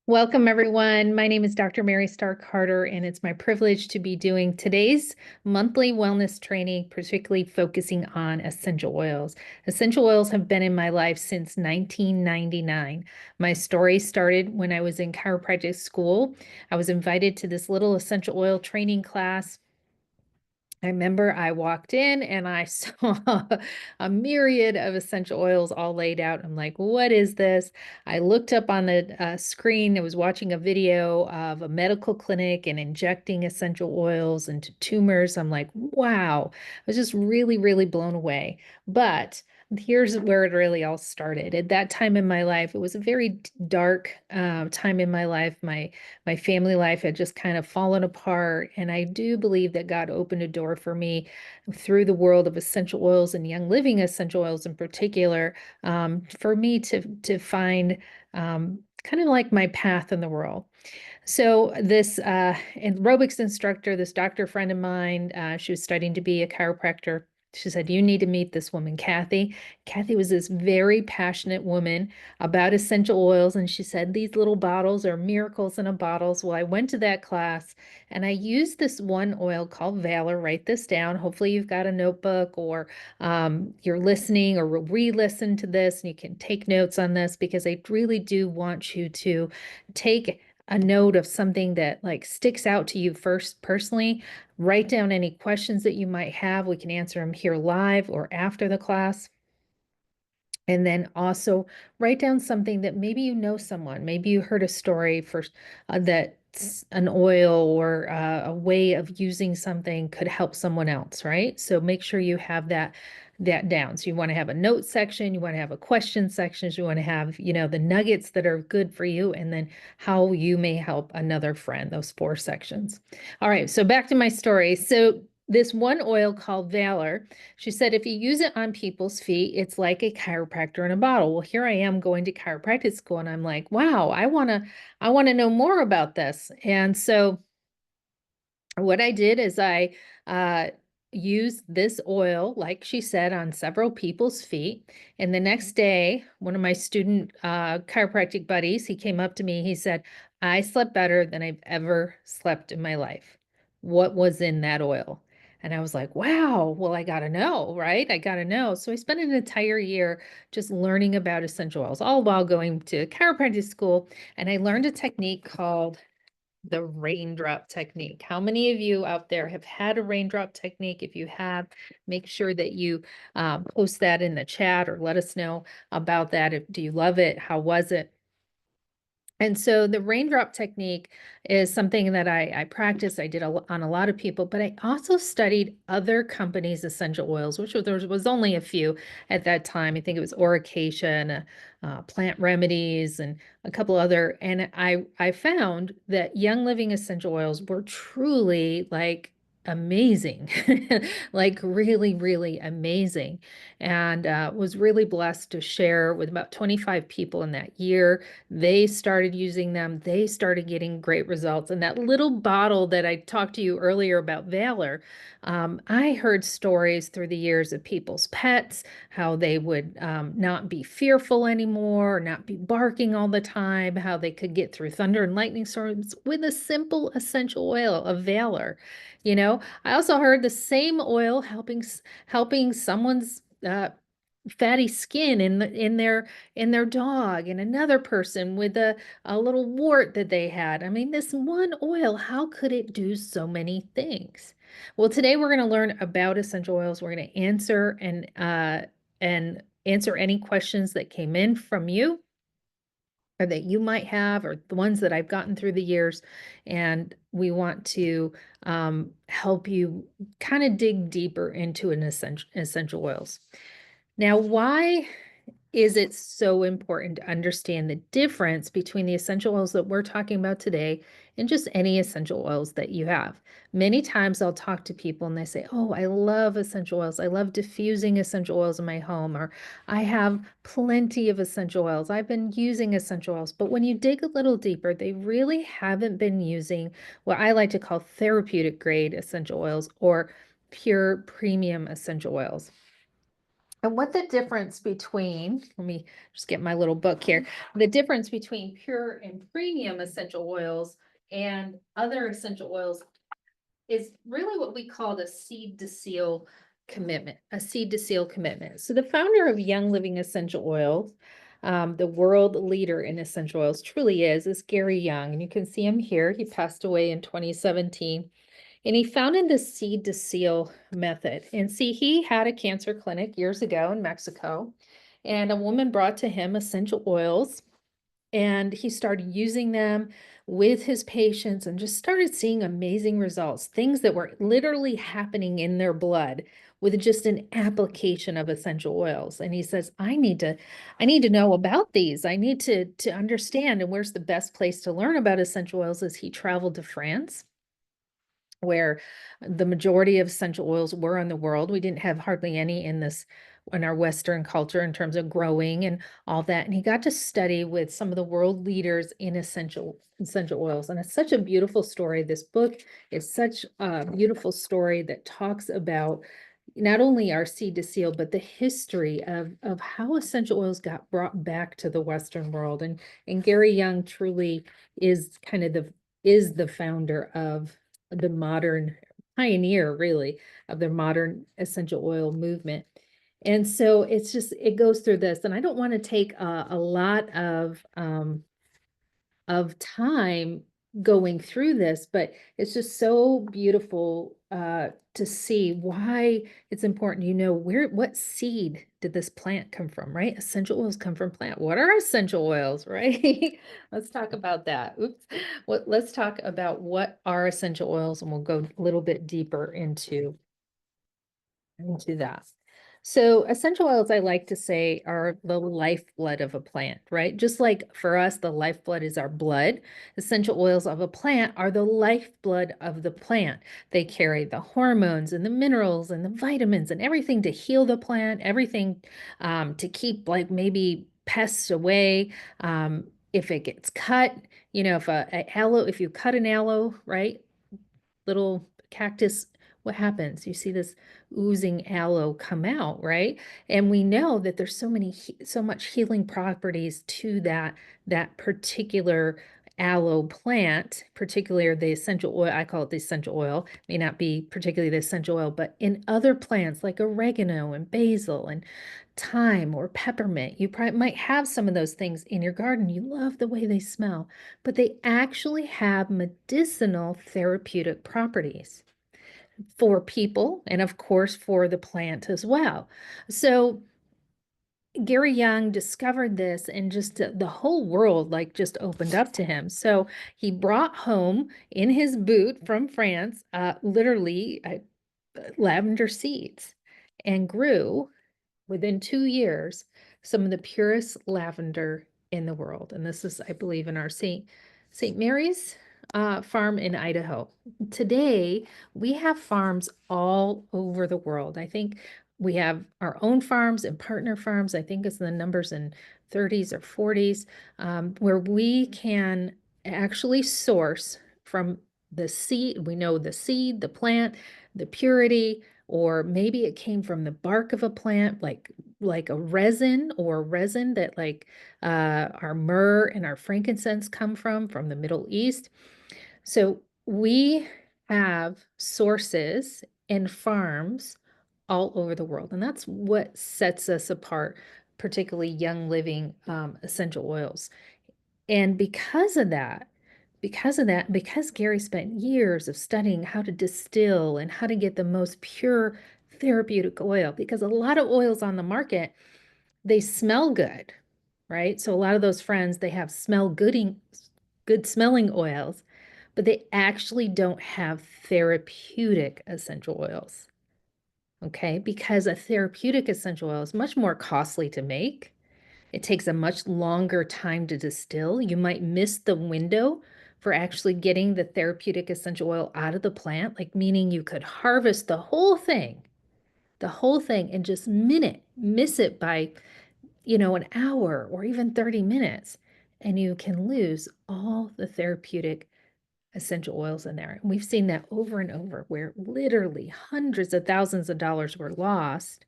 Welcome, everyone. My name is Dr. Mary Starr Carter, and it's my privilege to be doing today's monthly wellness training, particularly focusing on essential oils. Essential oils have been in my life since 1999. My story started when I was in chiropractic school. I was invited to this little essential oil training class. I remember I walked in and I saw a myriad of essential oils all laid out. I'm like, what is this? I looked up on the screen. I was watching a video of a medical clinic and injecting essential oils into tumors. I'm like, wow. I was just really, really blown away. But here's where it really all started. At that time in my life, it was a very dark time in my life. My family life had just kind of fallen apart. And I do believe that God opened a door for me through the world of essential oils and Young Living essential oils in particular, for me to find kind of like my path in the world. So this aerobics instructor, this doctor friend of mine, she was studying to be a chiropractor. She said, you need to meet this woman, Kathy. Kathy was this very passionate woman about essential oils. And she said, these little bottles are miracles in a bottle. So I went to that class and I used this one oil called Valor. Write this down. Hopefully you've got a notebook or you're listening or re-listen to this and you can take notes on this because I really do want you to take a note of something that like sticks out to you first personally. Write down any questions that you might have. We can answer them here live or after the class. And then also write down something that maybe you know someone, maybe you heard a story for that's an oil or a way of using something could help someone else, right? So make sure you have that down. So you want to have a note section, you want to have a question section, you want to have, the nuggets that are good for you, and then how you may help another friend, those 4 sections. All right, so back to my story. So this one oil called Valor, she said, if you use it on people's feet, it's like a chiropractor in a bottle. Well, here I am going to chiropractic school and I'm like, wow, I want to know more about this. And so what I did is I uh, used this oil, like she said, on several people's feet. And the next day, one of my student chiropractic buddies, he came up to me. He said, I slept better than I've ever slept in my life. What was in that oil? And I was like, wow, well, I got to know, right? I got to know. So I spent an entire year just learning about essential oils, all while going to chiropractic school. And I learned a technique called the raindrop technique. How many of you out there have had a raindrop technique? If you have, make sure that you post that in the chat or let us know about that. Do you love it? How was it? And so the raindrop technique is something that I practiced. I did on a lot of people, but I also studied other companies' essential oils, which there was only a few at that time. I think it was Oricacia and Plant Remedies and a couple other. And I found that Young Living essential oils were truly like amazing, like really, really amazing. And was really blessed to share with about 25 people in that year. They started using them. They started getting great results. And that little bottle that I talked to you earlier about Valor, I heard stories through the years of people's pets, how they would not be fearful anymore, not be barking all the time, how they could get through thunder and lightning storms with a simple essential oil of Valor. I also heard the same oil helping someone's fatty skin in their dog, and another person with a little wart that they had. I mean, this one oil, how could it do so many things? Well, today we're going to learn about essential oils. We're going to answer and answer any questions that came in from you or that you might have, or the ones that I've gotten through the years. And we want to help you kind of dig deeper into an essential oils. Now, why is it so important to understand the difference between the essential oils that we're talking about today and just any essential oils that you have? Many times I'll talk to people and they say, oh, I love essential oils. I love diffusing essential oils in my home, or I have plenty of essential oils. I've been using essential oils. But when you dig a little deeper, they really haven't been using what I like to call therapeutic grade essential oils or pure premium essential oils. And what the difference between, let me just get my little book here, the difference between pure and premium essential oils and other essential oils is really what we call the seed to seal commitment, a seed to seal commitment. So the founder of Young Living Essential Oils, the world leader in essential oils truly is Gary Young. And you can see him here. He passed away in 2017. And he founded the seed to seal method. And see, he had a cancer clinic years ago in Mexico, and a woman brought to him essential oils, and he started using them with his patients and just started seeing amazing results, things that were literally happening in their blood with just an application of essential oils. And he says, I need to know about these. I need to understand. And where's the best place to learn about essential oils is he traveled to France, where the majority of essential oils were in the world. We didn't have hardly any in our Western culture in terms of growing and all that. And he got to study with some of the world leaders in essential oils. And it's such a beautiful story. This book is such a beautiful story that talks about not only our seed to seal, but the history of how essential oils got brought back to the Western world. And Gary Young truly is kind of the founder of the modern pioneer, really, of the modern essential oil movement. And so it goes through this, and I don't want to take a lot of time going through this, but it's just so beautiful to see why it's important. What seed did this plant come from, right? Essential oils come from plant. What are essential oils, right? Let's talk about that. Oops. Let's talk about what are essential oils, and we'll go a little bit deeper into that. So essential oils, I like to say, are the lifeblood of a plant, right? Just like for us, the lifeblood is our blood. Essential oils of a plant are the lifeblood of the plant. They carry the hormones and the minerals and the vitamins and everything to heal the plant, everything to keep like maybe pests away. If it gets cut, if you cut an aloe, right? Little cactus, what happens? You see this oozing aloe come out, right? And we know that there's so much healing properties to that particular aloe plant, particularly the essential oil. I call it the essential oil, may not be particularly the essential oil, but in other plants like oregano and basil and thyme or peppermint, you probably might have some of those things in your garden. You love the way they smell, but they actually have medicinal therapeutic properties for people and, of course, for the plant as well. So Gary Young discovered this, and just the whole world like just opened up to him. So he brought home in his boot from France, literally lavender seeds, and grew within 2 years some of the purest lavender in the world. And this is, I believe, in our St. Mary's farm in Idaho. Today, we have farms all over the world. I think we have our own farms and partner farms. I think it's the numbers in 30s or 40s, where we can actually source from the seed. We know the seed, the plant, the purity, or maybe it came from the bark of a plant, like a resin that like our myrrh and our frankincense come from the Middle East. So we have sources and farms all over the world, and that's what sets us apart, particularly Young Living essential oils. And because Gary spent years of studying how to distill and how to get the most pure therapeutic oil, because a lot of oils on the market, they smell good, right? So a lot of those friends, they have good smelling oils, but they actually don't have therapeutic essential oils. Okay, because a therapeutic essential oil is much more costly to make. It takes a much longer time to distill. You might miss the window for actually getting the therapeutic essential oil out of the plant, like meaning you could harvest the whole thing, and just miss it by, an hour or even 30 minutes, and you can lose all the therapeutic essential oils in there. And we've seen that over and over, where literally hundreds of thousands of dollars were lost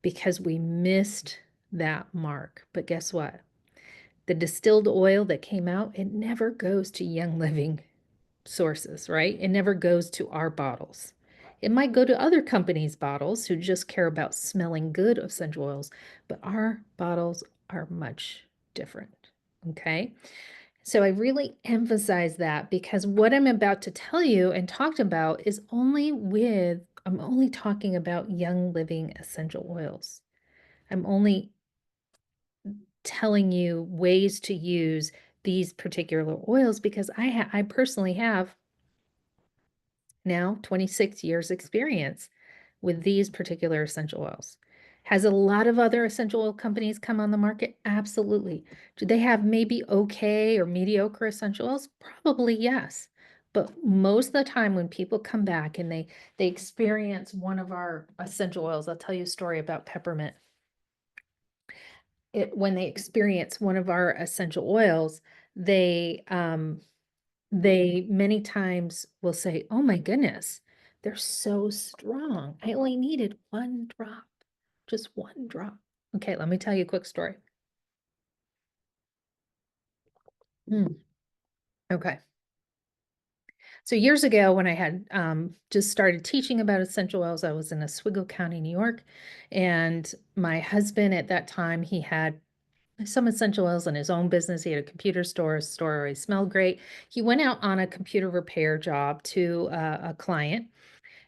because we missed that mark. But guess what? The distilled oil that came out, it never goes to Young Living sources, right? It never goes to our bottles. It might go to other companies' bottles who just care about smelling good of essential oils, but our bottles are much different. Okay. So I really emphasize that because what I'm about to tell you and talked about is I'm only talking about Young Living essential oils. I'm only telling you ways to use these particular oils because I personally have now 26 years experience with these particular essential oils. Has a lot of other essential oil companies come on the market? Absolutely. Do they have maybe okay or mediocre essential oils? Probably yes. But most of the time when people come back and they experience one of our essential oils, I'll tell you a story about peppermint. When they experience one of our essential oils, they they many times will say, "Oh my goodness, they're so strong. I only needed one drop, just one drop." Okay, let me tell you a quick story. Mm, okay. So years ago, when I had just started teaching about essential oils, I was in Oswego County, New York, and my husband at that time, he had some essential oils in his own business. He had a computer store. His store always smelled great. He went out on a computer repair job to a client.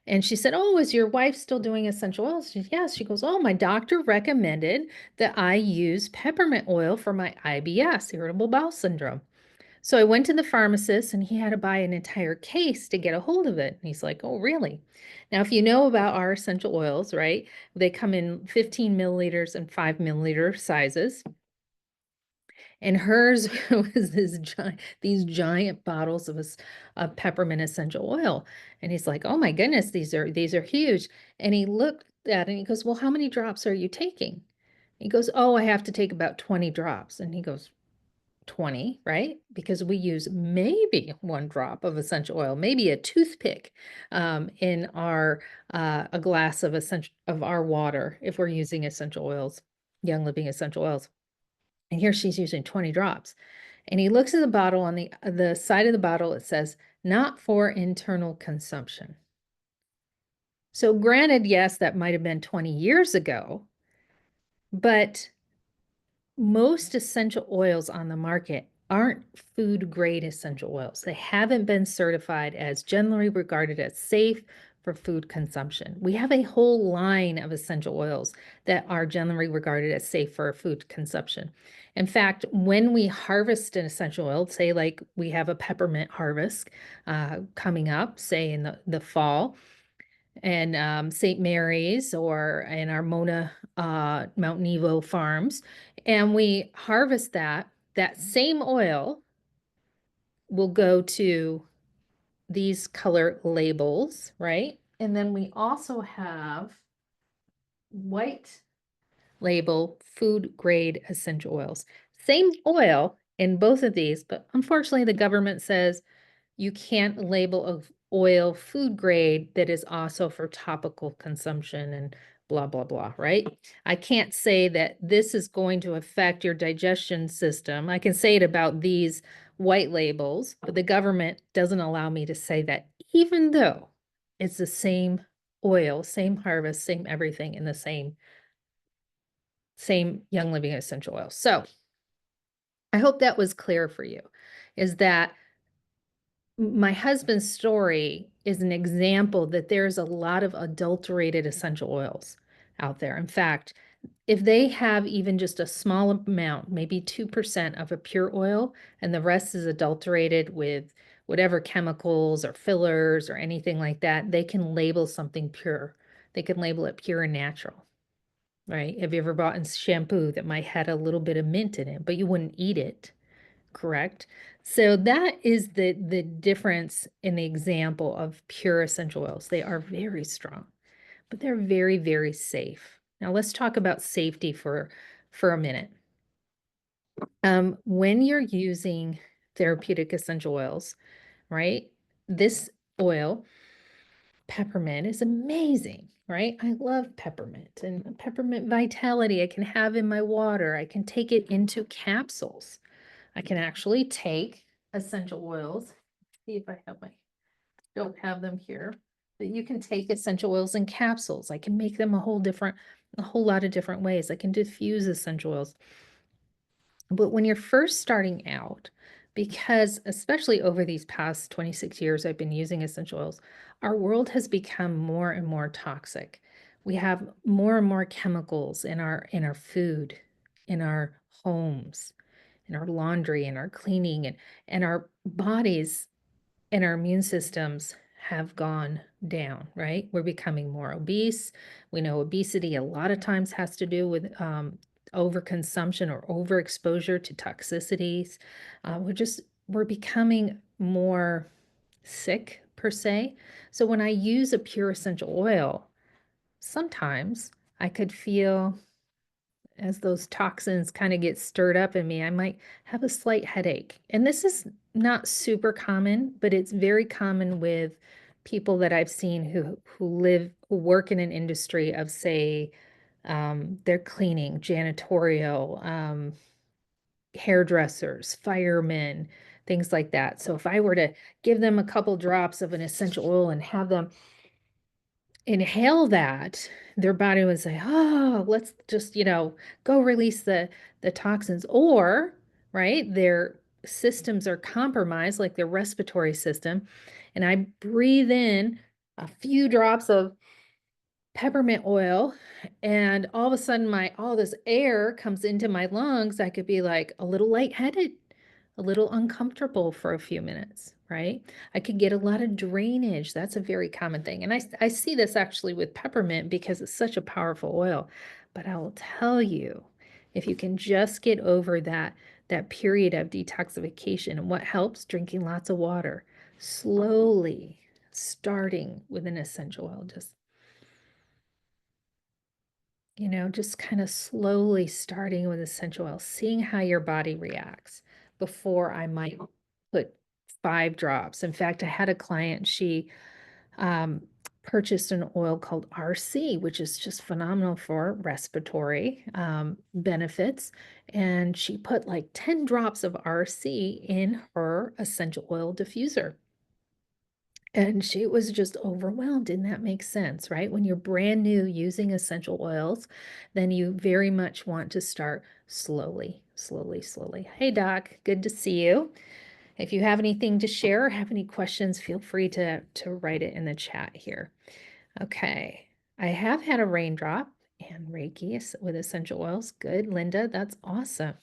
And she said, "Oh, is your wife still doing essential oils?" She said, "Yes." She goes, "Oh, my doctor recommended that I use peppermint oil for my IBS, irritable bowel syndrome." So I went to the pharmacist and he had to buy an entire case to get a hold of it. And he's like, "Oh, really?" Now, if you know about our essential oils, right, they come in 15 milliliters and 5 milliliter sizes. And hers was these giant bottles of peppermint essential oil. And he's like, "Oh my goodness, these are huge." And he looked at it and he goes, "Well, how many drops are you taking?" He goes, "Oh, I have to take about 20 drops." And he goes, 20, right? Because we use maybe one drop of essential oil, maybe a toothpick in our a glass of our water if we're using essential oils, Young Living essential oils. And here she's using 20 drops. And he looks at the bottle on the side of the bottle, it says, "Not for internal consumption." So granted, yes, that might have been 20 years ago, but most essential oils on the market aren't food grade essential oils. They haven't been certified as generally regarded as safe for food consumption. We have a whole line of essential oils that are generally regarded as safe for food consumption. In fact, when we harvest an essential oil, say like we have a peppermint harvest coming up, say in the fall, and St. Mary's or in our Mona Mount Nevo farms, and we harvest that same oil will go to these color labels, right? And then we also have white label food grade essential oils. Same oil in both of these, but unfortunately the government says you can't label a oil food grade that is also for topical consumption and blah, blah, blah, right? I can't say that this is going to affect your digestion system. I can say it about these white labels, but the government doesn't allow me to say that, even though it's the same oil, same harvest, same everything in the same Young Living essential oil. So I hope that was clear for you, is that my husband's story is an example that there's a lot of adulterated essential oils out there. In fact, if they have even just a small amount, maybe 2% of a pure oil, and the rest is adulterated with whatever chemicals or fillers or anything like that, they can label something pure. They can label it pure and natural, right? Have you ever bought in shampoo that might had a little bit of mint in it, but you wouldn't eat it? Correct. So that is the difference in the example of pure essential oils. They are very strong, but they're very, very safe. Now let's talk about safety for a minute. When you're using therapeutic essential oils, right? This oil, peppermint is amazing, right? I love peppermint and peppermint vitality I can have in my water. I can take it into capsules. I can actually take essential oils. See if I have my, don't have them here, but you can take essential oils in capsules. I can make them a whole lot of different ways. I can diffuse essential oils. But when you're first starting out, because especially over these past 26 years I've been using essential oils, our world has become more and more toxic. We have more and more chemicals in our food, in our homes, in our laundry, in our cleaning, and our bodies and our immune systems have gone down, right? We're becoming more obese. We know obesity a lot of times has to do with overconsumption or overexposure to toxicities. We're becoming more sick per se. So when I use a pure essential oil, sometimes I could feel as those toxins kind of get stirred up in me, I might have a slight headache. And this is not super common, but it's very common with people that I've seen who work in an industry of, say, they're cleaning, janitorial, hairdressers, firemen, things like that. So if I were to give them a couple drops of an essential oil and have them inhale that, their body would say, "Oh, let's just, go release the toxins." Or, right, their systems are compromised, like their respiratory system, and I breathe in a few drops of peppermint oil, and all of a sudden my all this air comes into my lungs. I could be like a little lightheaded, a little uncomfortable for a few minutes, right? I could get a lot of drainage. That's a very common thing. And I see this actually with peppermint because it's such a powerful oil. But I will tell you, if you can just get over that period of detoxification, and what helps, drinking lots of water, slowly starting with an essential oil, just kind of slowly starting with essential oil, seeing how your body reacts before I might put 5 drops. In fact, I had a client, she um, purchased an oil called RC, which is just phenomenal for respiratory benefits. And she put like 10 drops of RC in her essential oil diffuser. And she was just overwhelmed. Didn't that make sense, right? When you're brand new using essential oils, then you very much want to start slowly, slowly, slowly. Hey, Doc, good to see you. If you have anything to share or have any questions, feel free to write it in the chat here. Okay, I have had a raindrop and Reiki with essential oils. Good, Linda, that's awesome.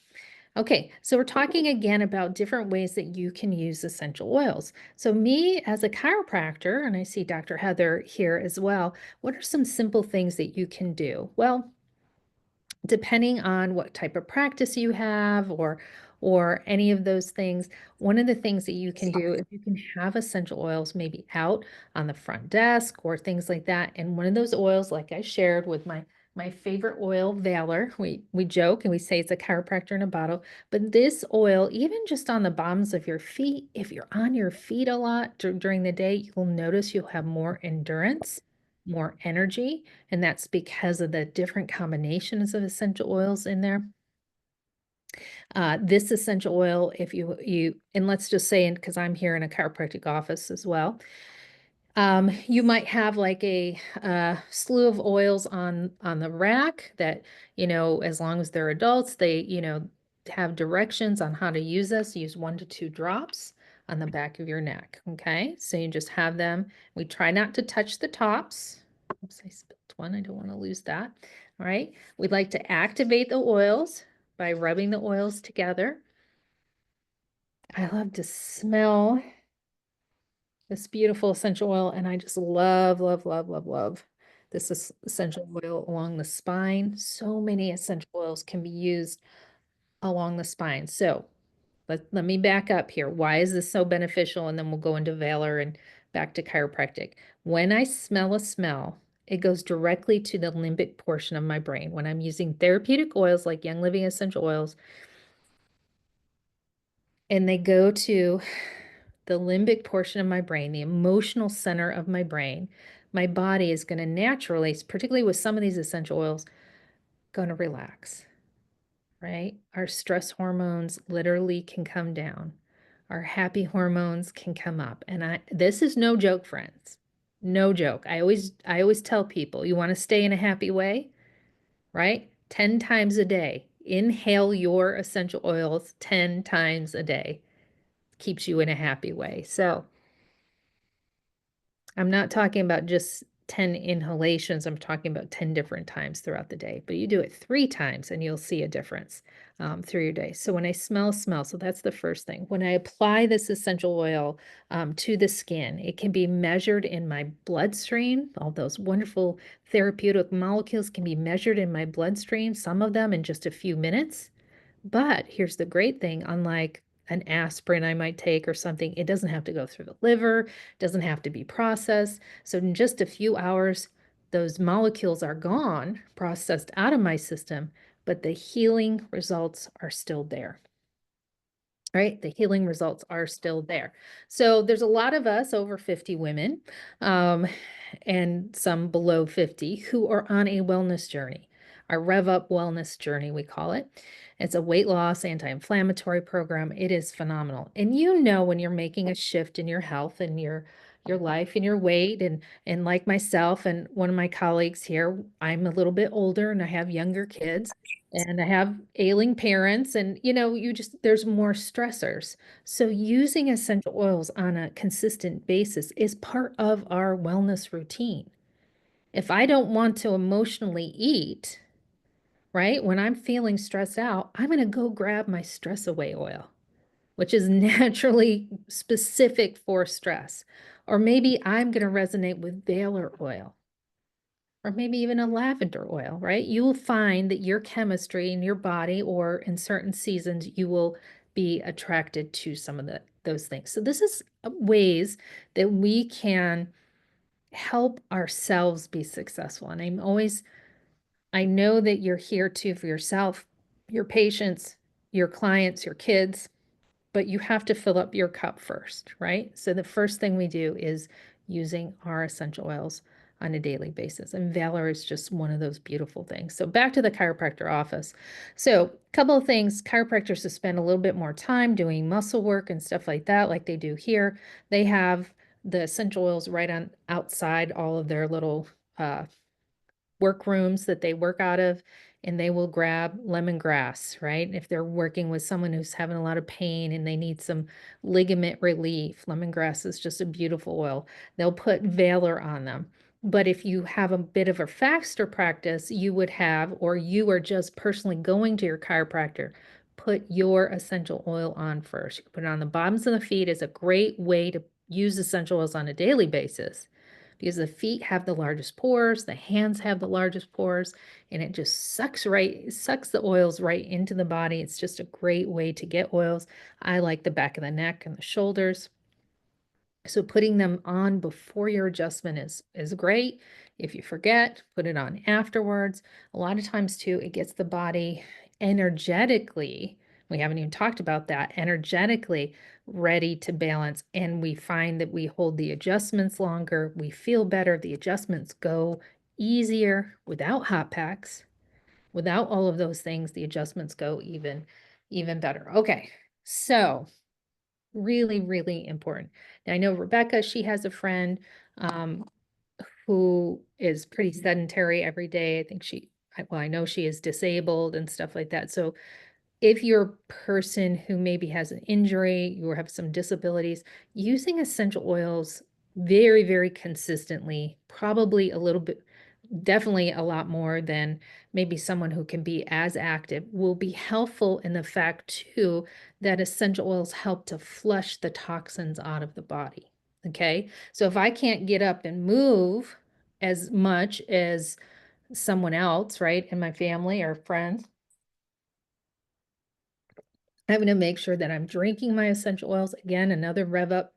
Okay, so we're talking again about different ways that you can use essential oils. So me as a chiropractor, and I see Dr. Heather here as well, what are some simple things that you can do? Well, depending on what type of practice you have or any of those things, one of the things that you can do is you can have essential oils maybe out on the front desk or things like that. And one of those oils, like I shared with my favorite oil, Valor, we joke and we say it's a chiropractor in a bottle, but this oil, even just on the bottoms of your feet, if you're on your feet a lot during the day, you'll notice you'll have more endurance, more energy, and that's because of the different combinations of essential oils in there. This essential oil, if and let's just say, because I'm here in a chiropractic office as well, you might have like a slew of oils on the rack that, as long as they're adults, they, have directions on how to use this. Use 1 to 2 drops on the back of your neck. Okay, so you just have them. We try not to touch the tops. Oops, I spilled one. I don't want to lose that. All right, we'd like to activate the oils by rubbing the oils together. I love to smell this beautiful essential oil, and I just love, love, love, love, love this is essential oil along the spine. So many essential oils can be used along the spine. So let me back up here. Why is this so beneficial? And then we'll go into Valor and back to chiropractic. When I smell a smell, it goes directly to the limbic portion of my brain. When I'm using therapeutic oils like Young Living essential oils, and they go to the limbic portion of my brain, the emotional center of my brain, my body is going to naturally, particularly with some of these essential oils, going to relax, right? Our stress hormones literally can come down. Our happy hormones can come up. And this is no joke, friends. No joke. I always tell people, you want to stay in a happy way, right? 10 times a day. Inhale your essential oils 10 times a day. Keeps you in a happy way. So, I'm not talking about just 10 inhalations. I'm talking about 10 different times throughout the day. But you do it 3 times and you'll see a difference through your day. So when I smell, so that's the first thing. When I apply this essential oil to the skin, it can be measured in my bloodstream. All those wonderful therapeutic molecules can be measured in my bloodstream, some of them in just a few minutes. But here's the great thing, unlike an aspirin I might take or something, it doesn't have to go through the liver, doesn't have to be processed. So in just a few hours, those molecules are gone, processed out of my system, but the healing results are still there. Right? The healing results are still there. So there's a lot of us over 50 women, and some below 50 who are on a wellness journey, our Rev Up Wellness Journey, we call it. It's a weight loss, anti-inflammatory program. It is phenomenal. And you know when you're making a shift in your health and your life and your weight and like myself and one of my colleagues here, I'm a little bit older and I have younger kids and I have ailing parents and you just there's more stressors. So using essential oils on a consistent basis is part of our wellness routine. If I don't want to emotionally eat, right, when I'm feeling stressed out, I'm going to go grab my stress away oil, which is naturally specific for stress. Or maybe I'm going to resonate with Valor oil or maybe even a lavender oil, right? You will find that your chemistry in your body or in certain seasons, you will be attracted to some of those things. So this is ways that we can help ourselves be successful. And I know that you're here too for yourself, your patients, your clients, your kids, but you have to fill up your cup first, right? So the first thing we do is using our essential oils on a daily basis. And Valor is just one of those beautiful things. So back to the chiropractor office. So a couple of things, chiropractors to spend a little bit more time doing muscle work and stuff like that, like they do here. They have the essential oils right on outside all of their little work rooms that they work out of, and they will grab lemongrass, right? If they're working with someone who's having a lot of pain and they need some ligament relief, lemongrass is just a beautiful oil. They'll put Valor on them. But if you have a bit of a faster practice, you would have, or you are just personally going to your chiropractor, put your essential oil on first. You can put it on the bottoms of the feet is a great way to use essential oils on a daily basis because the feet have the largest pores, the hands have the largest pores, and it just sucks the oils right into the body. It's just a great way to get oils. I like the back of the neck and the shoulders. So putting them on before your adjustment is great. If you forget, put it on afterwards. A lot of times too, it gets the body energetically, we haven't even talked about that, energetically ready to balance. And we find that we hold the adjustments longer, we feel better, the adjustments go easier without hot packs, without all of those things, the adjustments go even better. Okay, so really, really important. Now, I know Rebecca, she has a friend um, who is pretty sedentary every day. I think well, I know she is disabled and stuff like that. So if you're a person who maybe has an injury, you have some disabilities, using essential oils very, very consistently, probably a little bit, definitely a lot more than maybe someone who can be as active, will be helpful in the fact too that essential oils help to flush the toxins out of the body. Okay. So if I can't get up and move as much as someone else, right, in my family or friends, I'm going to make sure that I'm drinking my essential oils. Again, another rev up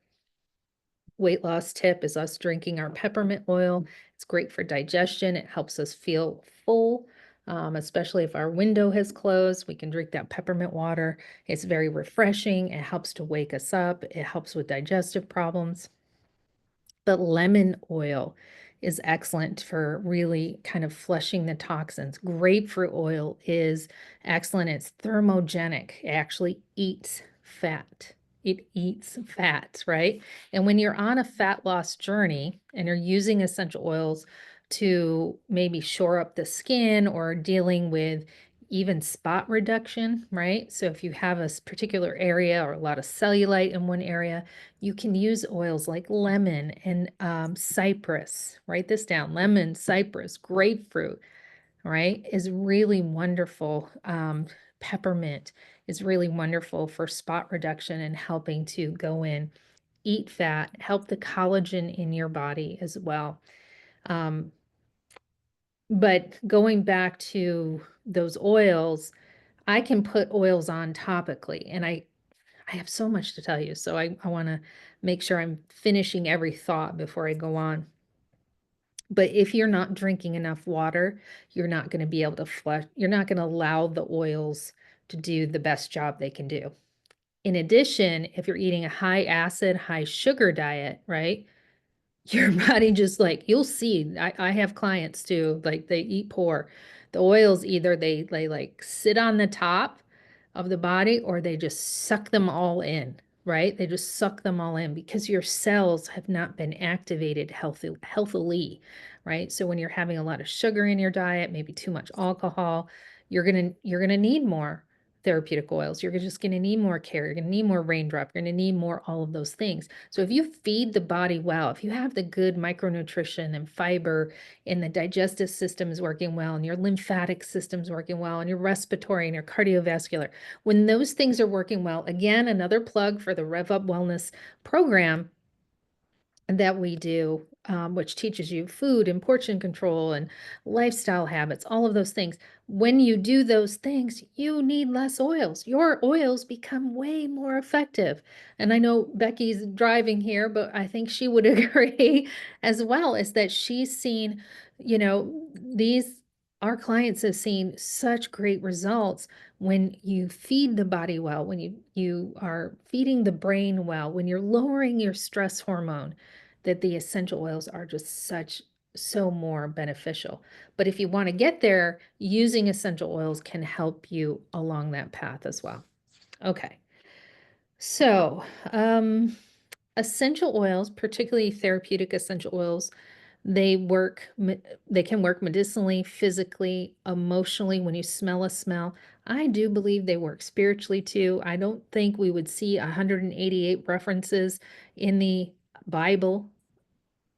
weight loss tip is us drinking our peppermint oil. It's great for digestion. It helps us feel full, especially if our window has closed. We can drink that peppermint water. It's very refreshing. It helps to wake us up. It helps with digestive problems. But lemon oil is excellent for really kind of flushing the toxins. Grapefruit oil is excellent. It's thermogenic. It actually eats fat. It eats fat, right? And when you're on a fat loss journey and you're using essential oils to maybe shore up the skin or dealing with even spot reduction, right? So if you have a particular area or a lot of cellulite in one area, you can use oils like lemon and cypress. Write this down. Lemon, cypress, grapefruit, right, is really wonderful. Peppermint is really wonderful for spot reduction and helping to go in, eat fat, help the collagen in your body as well. But going back to those oils, I can put oils on topically, and I have so much to tell you, so I want to make sure I'm finishing every thought before I go on. But if you're not drinking enough water, you're not going to be able to flush, you're not going to allow the oils to do the best job they can do. In addition, if you're eating a high acid, high sugar diet, right? Your body just like you'll see. I have clients too, like they eat poor. The oils either they like sit on the top of the body or they just suck them all in, right? They just suck them all in because your cells have not been activated healthily, right? So when you're having a lot of sugar in your diet, maybe too much alcohol, you're gonna need more therapeutic oils. You're just going to need more care. You're going to need more raindrop. You're going to need more all of those things. So if you feed the body well, if you have the good micronutrition and fiber and the digestive system is working well and your lymphatic system is working well and your respiratory and your cardiovascular, when those things are working well, again, another plug for the Rev Up Wellness program that we do, which teaches you food and portion control and lifestyle habits, all of those things. When you do those things, you need less oils. Your oils become way more effective. And I know Becky's driving here, but I think she would agree as well, is that she's seen, our clients have seen such great results when you feed the body well, when you are feeding the brain well, when you're lowering your stress hormone, that the essential oils are just so more beneficial. But if you want to get there, using essential oils can help you along that path as well. Okay. So, essential oils, particularly therapeutic essential oils, they work, they can work medicinally, physically, emotionally. When you smell a smell, I do believe they work spiritually too. I don't think we would see 188 references in the Bible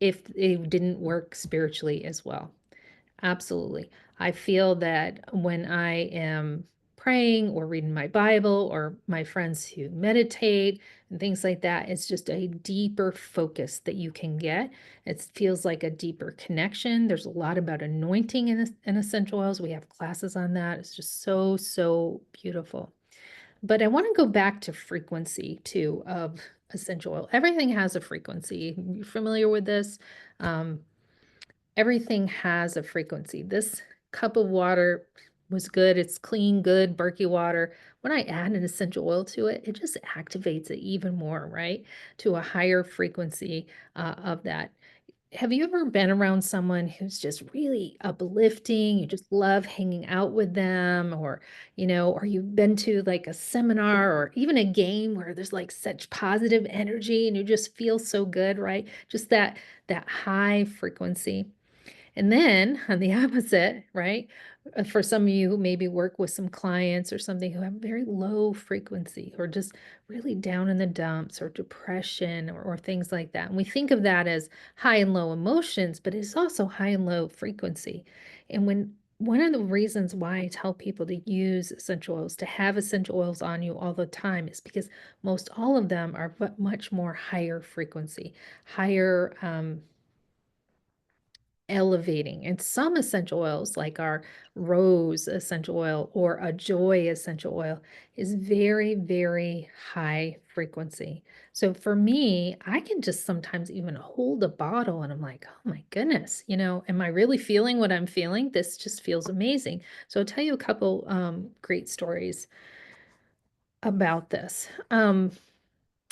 if it didn't work spiritually as well. Absolutely. I feel that when I am praying or reading my Bible or my friends who meditate and things like that, it's just a deeper focus that you can get. It feels like a deeper connection. There's a lot about anointing in essential oils. We have classes on that. It's just so, so beautiful. But I want to go back to frequency too of essential oil. Everything has a frequency. You're familiar with this? Um, Everything has a frequency. This cup of water was good. It's clean, good, Berkey water. When I add an essential oil to it, it just activates it even more, right? To a higher frequency of that. Have you ever been around someone who's just really uplifting? You just love hanging out with them, or you've been to like a seminar or even a game where there's like such positive energy and you just feel so good, right? Just that high frequency. And then on the opposite, right? For some of you who maybe work with some clients or something who have very low frequency or just really down in the dumps or depression or things like that. And we think of that as high and low emotions, but it's also high and low frequency. And one of the reasons why I tell people to use essential oils, to have essential oils on you all the time, is because most all of them are much more higher frequency, higher elevating. And some essential oils, like our rose essential oil or a joy essential oil, is very, very high frequency. So for me, I can just sometimes even hold a bottle and I'm like, oh my goodness, am I really feeling what I'm feeling? This just feels amazing. So I'll tell you a couple great stories about this.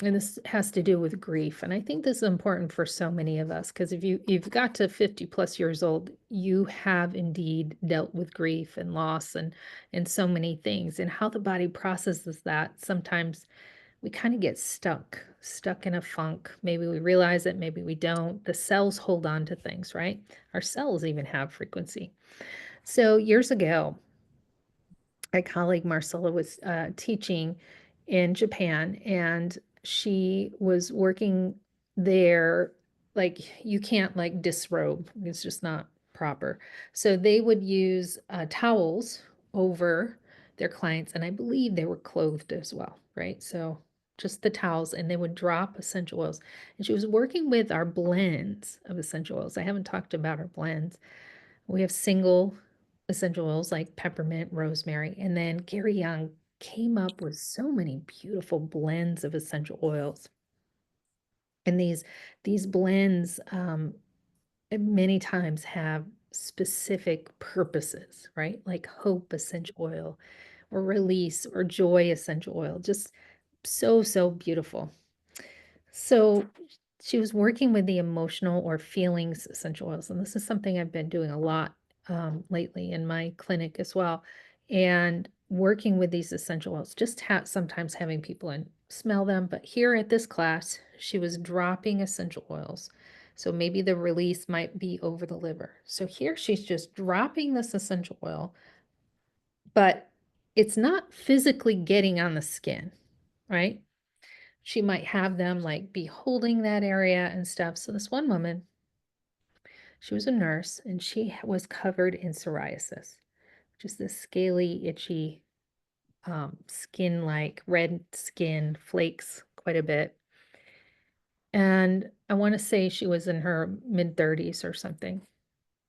And this has to do with grief. And I think this is important for so many of us because if you've got to 50 plus years old, you have indeed dealt with grief and loss and so many things. And how the body processes that, sometimes we kind of get stuck in a funk. Maybe we realize it, maybe we don't. The cells hold on to things, right? Our cells even have frequency. So years ago, my colleague Marcella was teaching in Japan, and she was working there. Like, you can't like disrobe, it's just not proper. So they would use towels over their clients, and I believe they were clothed as well, right? So just the towels, and they would drop essential oils. And she was working with our blends of essential oils. I haven't talked about our blends. We have single essential oils like peppermint, rosemary, and then Gary Young came up with so many beautiful blends of essential oils. And these blends many times have specific purposes, right? Like hope essential oil or release or joy essential oil. Just so beautiful. So she was working with the emotional or feelings essential oils, and this is something I've been doing a lot lately in my clinic as well. And working with these essential oils, just sometimes having people in smell them. But here at this class, she was dropping essential oils. So maybe the release might be over the liver. So here she's just dropping this essential oil, but it's not physically getting on the skin, right? She might have them like be holding that area and stuff. So this one woman, she was a nurse and she was covered in psoriasis, just this scaly, itchy skin, like red skin, flakes quite a bit. And I want to say she was in her mid 30s or something.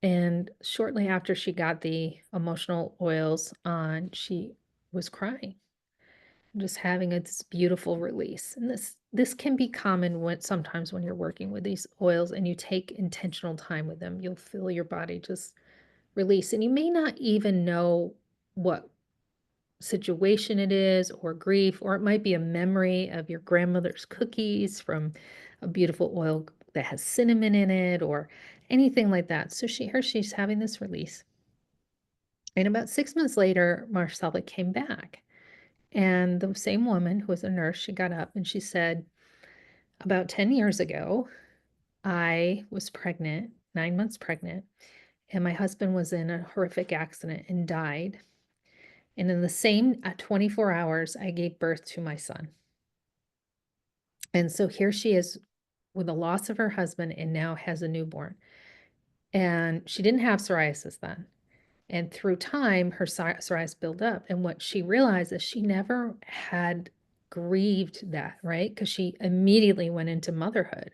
And shortly after she got the emotional oils on, she was crying, just having this beautiful release. And this can be common when sometimes when you're working with these oils and you take intentional time with them, you'll feel your body just release. And you may not even know what situation it is, or grief, or it might be a memory of your grandmother's cookies from a beautiful oil that has cinnamon in it, or anything like that. So she's having this release. And about 6 months later, Marcella came back. And the same woman who was a nurse, she got up and she said, about 10 years ago, I was pregnant, 9 months pregnant, and my husband was in a horrific accident and died. And in the same 24 hours, I gave birth to my son. And so here she is with the loss of her husband and now has a newborn. And she didn't have psoriasis then. And through time, her psoriasis built up. And what she realized is she never had grieved that, right? Because she immediately went into motherhood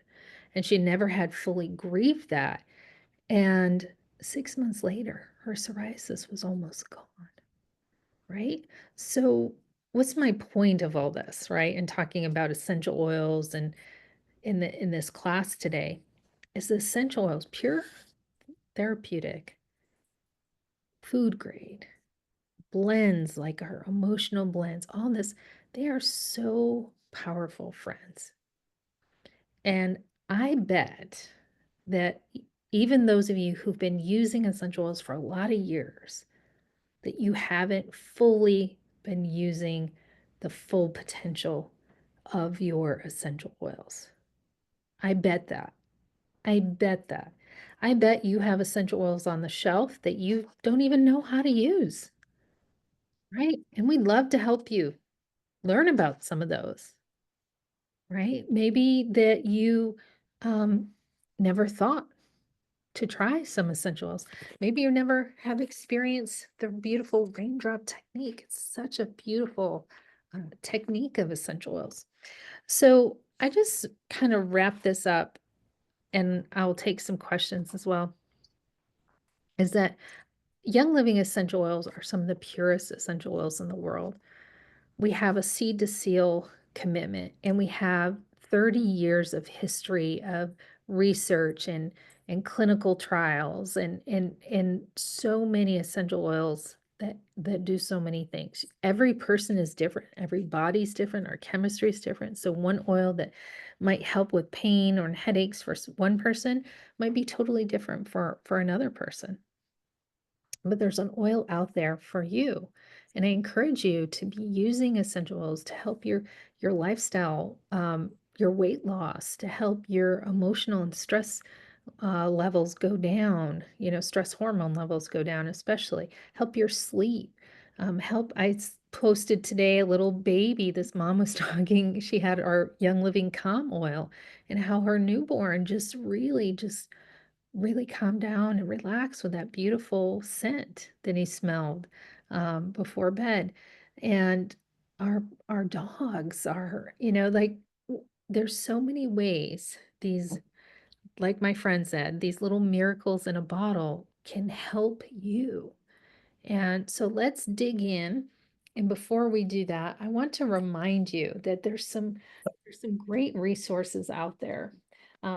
and she never had fully grieved that. And 6 months later, her psoriasis was almost gone, right? So, what's my point of all this, right? And talking about essential oils and in this class today is the essential oils pure, therapeutic, food grade blends, like our emotional blends, all this, they are so powerful, friends. And I bet that even those of you who've been using essential oils for a lot of years, that you haven't fully been using the full potential of your essential oils. I bet that. I bet that. I bet you have essential oils on the shelf that you don't even know how to use, right? And we'd love to help you learn about some of those, right? Maybe that you um, never thought to try some essential oils. Maybe you never have experienced the beautiful raindrop technique. It's such a beautiful technique of essential oils. So I just kind of wrap this up and I'll take some questions as well. Is that Young Living essential oils are some of the purest essential oils in the world. We have a seed to seal commitment, and we have 30 years of history of research and clinical trials and so many essential oils that do so many things. Every person is different. Every body's different. Our chemistry is different. So one oil that might help with pain or headaches for one person might be totally different for another person. But there's an oil out there for you. And I encourage you to be using essential oils to help your lifestyle, your weight loss, to help your emotional and stress levels go down, stress hormone levels go down, especially help your sleep. Posted today a little baby. This mom was talking, she had our Young Living Calm oil and how her newborn just really calm down and relax with that beautiful scent that he smelled before bed. And our dogs are, there's so many ways these, like my friend said, these little miracles in a bottle can help you. And so let's dig in. And before we do that, I want to remind you that there's some great resources out there.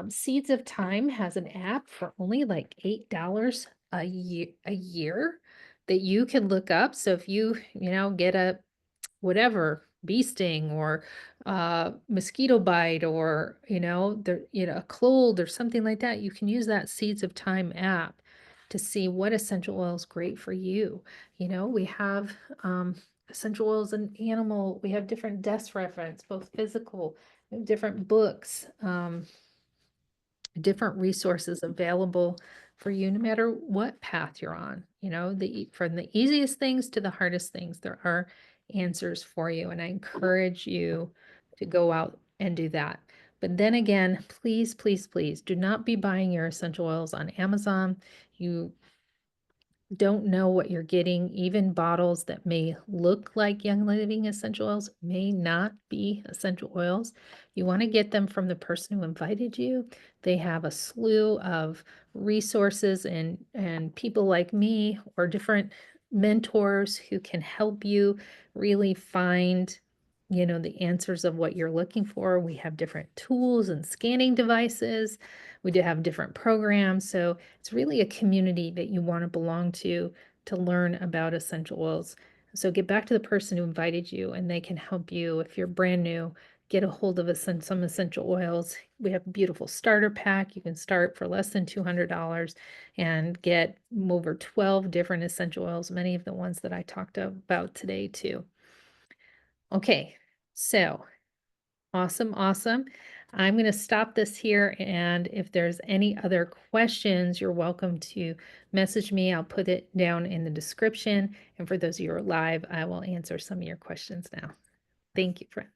Seeds of Time has an app for only like $8 a year that you can look up. So if you get a whatever bee sting or mosquito bite or a cold or something like that, you can use that Seeds of Time app to see what essential oil is great for you. We have essential oils and animal, we have different desk reference, both physical, we have different books, different resources available for you no matter what path you're on. From the easiest things to the hardest things, there are answers for you. And I encourage you to go out and do that. But then again, please, please, please do not be buying your essential oils on Amazon. You don't know what you're getting. Even bottles that may look like Young Living essential oils may not be essential oils. You want to get them from the person who invited you. They have a slew of resources and people like me or different mentors who can help you really find the answers of what you're looking for. We have different tools and scanning devices. We do have different programs. So it's really a community that you want to belong to learn about essential oils. So get back to the person who invited you and they can help you. If you're brand new, get a hold of some essential oils. We have a beautiful starter pack. You can start for less than $200 and get over 12 different essential oils, many of the ones that I talked about today too. Okay, so awesome, awesome. I'm going to stop this here, and if there's any other questions, you're welcome to message me. I'll put it down in the description, and for those of you who are live, I will answer some of your questions now. Thank you, friends.